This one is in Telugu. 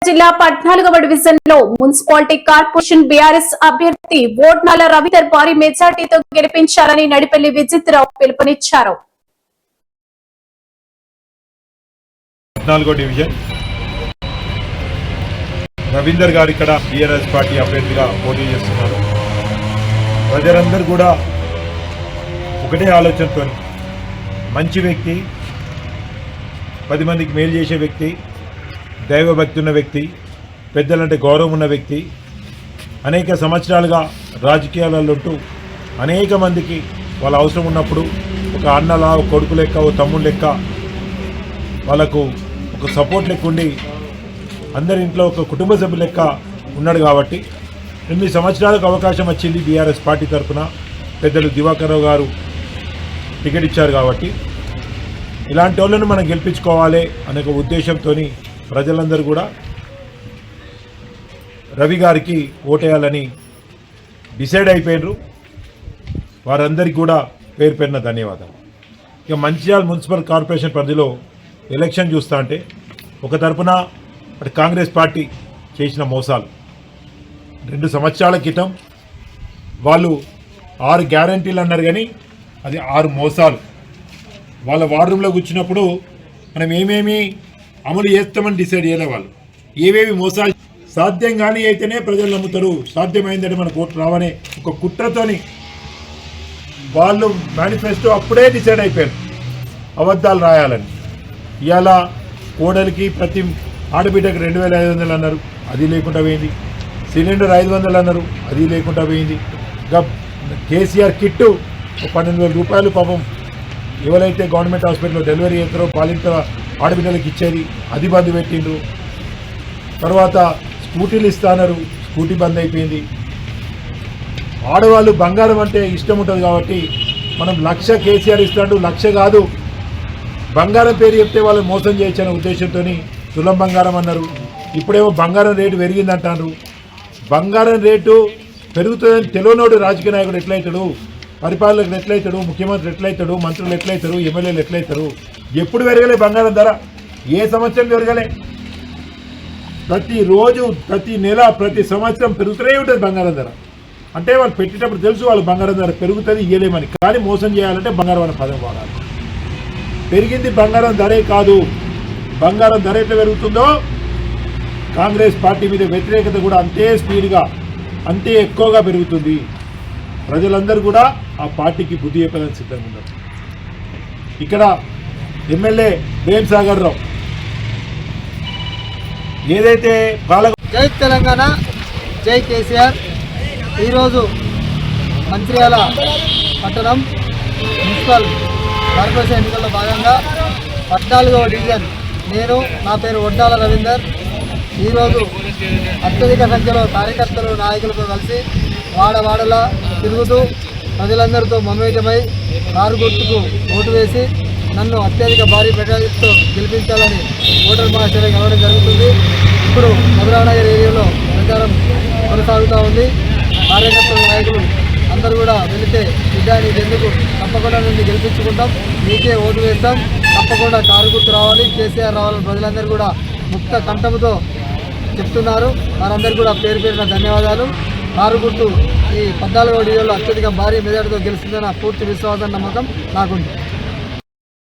జిల్లా 14వ డివిజన్ లో మున్సిపాలిటీ కార్పొరేషన్ బీఆర్ఎస్ అభ్యర్థి ఓట్నాల రవీందర్ భారీ మెజార్టీతో గెలిపించాలని నడిపెల్లి విజిత్రావు పిలుపునిచ్చారు. 14వ డివిజన్ రవీందర్ గారు ఇక్కడ బీఆర్ఎస్ పార్టీ అభ్యర్థిగా పోటీ చేస్తున్నారు. ప్రజలందరూ కూడా ఒకటే ఆలోచనతో మంచి వ్యక్తి, 10 మందికి మేలు చేసే వ్యక్తి, దైవభక్తి ఉన్న వ్యక్తి, పెద్దలంటే గౌరవం ఉన్న వ్యక్తి, అనేక సంవత్సరాలుగా రాజకీయాలలో ఉంటూ అనేక మందికి వాళ్ళ అవసరం ఉన్నప్పుడు ఒక అన్నలా, ఒక కొడుకు లెక్క, ఒక తమ్ముడు లెక్క వాళ్ళకు ఒక సపోర్ట్ లెక్క ఉండి అందరి ఇంట్లో ఒక కుటుంబ సభ్యుల లెక్క ఉన్నాడు. కాబట్టి 8 సంవత్సరాలకు అవకాశం వచ్చింది బీఆర్ఎస్ పార్టీ తరఫున. పెద్దలు దివాకర్ రావు గారు టికెట్ ఇచ్చారు. కాబట్టి ఇలాంటి వాళ్ళను మనం గెలిపించుకోవాలి అనే ఒక ఉద్దేశంతో ప్రజలందరూ కూడా రవి గారికి ఓటేయాలని డిసైడ్ అయిపోయినారు. వారందరికీ కూడా పేరు పేరున ధన్యవాదాలు. ఇక మంచిర్యాల మున్సిపల్ కార్పొరేషన్ పరిధిలో ఎలక్షన్ చూస్తా అంటే ఒక తరపున అటు కాంగ్రెస్ పార్టీ చేసిన మోసాలు, 2 సంవత్సరాల క్రితం వాళ్ళు 6 గ్యారంటీలు అన్నారు, కానీ అది 6 మోసాలు. వాళ్ళ వార్డ్ రూమ్లో కూర్చున్నప్పుడు మనం ఏమేమి అమలు చేస్తామని డిసైడ్ చేయలే. వాళ్ళు ఏవేవి మోసాలు సాధ్యం కానీ అయితేనే ప్రజలు నమ్ముతారు, సాధ్యమైందంటే మనకు ఓటు రావనే ఒక కుట్రతోని వాళ్ళు మేనిఫెస్టో అప్పుడే డిసైడ్ అయిపోయారు అబద్ధాలు రాయాలని. ఇవాళ కోడలికి ప్రతి ఆడబిడ్డకి 2500 అన్నారు, అది లేకుండా పోయింది. సిలిండర్ 500 అన్నారు, అది లేకుండా పోయింది. ఇంకా కేసీఆర్ కిట్టు 12,000 రూపాయలు పాపం ఎవరైతే గవర్నమెంట్ హాస్పిటల్లో డెలివరీ చేస్తారో పాలింత ఆడబిడ్డలకు ఇచ్చేది, అది బంద్ పెట్టిండ్రు. తర్వాత స్కూటీలు ఇస్తాన్నారు, స్కూటీ బంద్ అయిపోయింది. ఆడవాళ్ళు బంగారం అంటే ఇష్టం ఉంటుంది కాబట్టి మనం 1,00,000 కేసీఆర్ ఇస్తాడు, 1,00,000 కాదు బంగారం పేరు చెప్తే వాళ్ళు మోసం చేయొచ్చనే ఉద్దేశంతో తులం బంగారం అన్నారు. ఇప్పుడేమో బంగారం రేటు పెరిగిందంటారు. బంగారం రేటు పెరుగుతుందని తెలియనోడు రాజకీయ నాయకుడు ఎట్లయితాడు, పరిపాలకులు ఎట్లయితాడు, ముఖ్యమంత్రి ఎట్లయితాడు, మంత్రులు ఎట్లయితారు, ఎమ్మెల్యేలు ఎట్లయితారు? ఎప్పుడు పెరగలే బంగారం ధర, ఏ సంవత్సరం పెరగలే. ప్రతిరోజు, ప్రతి నెల, ప్రతి సంవత్సరం పెరుగుతూనే ఉంటుంది బంగారం ధర. అంటే వాళ్ళు పెట్టేటప్పుడు తెలుసు వాళ్ళు బంగారం ధర పెరుగుతుంది ఇయ్యలేమని, కానీ మోసం చేయాలంటే బంగారం అనే పదం వాడాలి. పెరిగింది బంగారం ధరే కాదు, బంగారం ధర ఎట్లా పెరుగుతుందో కాంగ్రెస్ పార్టీ మీద వ్యతిరేకత కూడా అంతే స్పీడ్గా, అంతే ఎక్కువగా పెరుగుతుంది. ప్రజలందరూ కూడా ఆ పార్టీకి బుద్ధి చెప్పడానికి సిద్ధంగా ఉన్నారు. ఇక్కడ ఎమ్మెల్యే వేంసాగర్ రావు ఏదైతే జై తెలంగాణ, జై కేసీఆర్. ఈరోజు మంచిర్యాల పట్టణం మున్సిపల్ కార్పొరేషన్ ఎన్నికల్లో భాగంగా 14వ డివిజన్ నేను, నా పేరు ఓట్నాల రవీందర్, ఈరోజు అత్యధిక సంఖ్యలో కార్యకర్తలు, నాయకులతో కలిసి వాడవాడలా తిరుగుతూ ప్రజలందరితో మమేకమై కారు గుర్తుకు ఓటు వేసి నన్ను అత్యధిక భారీ మెజారిటీతో గెలిపించాలని ఓటర్ మహాశైలి కలవడం జరుగుతుంది. ఇప్పుడు మధురానగర్ ఏరియాలో ప్రచారం కొనసాగుతూ ఉంది. కార్యకర్తల, నాయకులు అందరూ కూడా వెళితే బిడ్డాని ఎందుకు తప్పకుండా నుండి గెలిపించుకుంటాం, మీకే ఓటు వేస్తాం, తప్పకుండా కారు గుర్తు రావాలి, కేసీఆర్ రావాలని ప్రజలందరూ కూడా ముక్త కంఠముతో చెప్తున్నారు. వారందరూ కూడా పేరు పేరున ధన్యవాదాలు. కారు గుర్తు ఈ 14వ డివిజన్లో అత్యధిక భారీ మెజార్టీతో గెలుస్తుందన్న పూర్తి విశ్వాసం, నమ్మకం నాకుంది.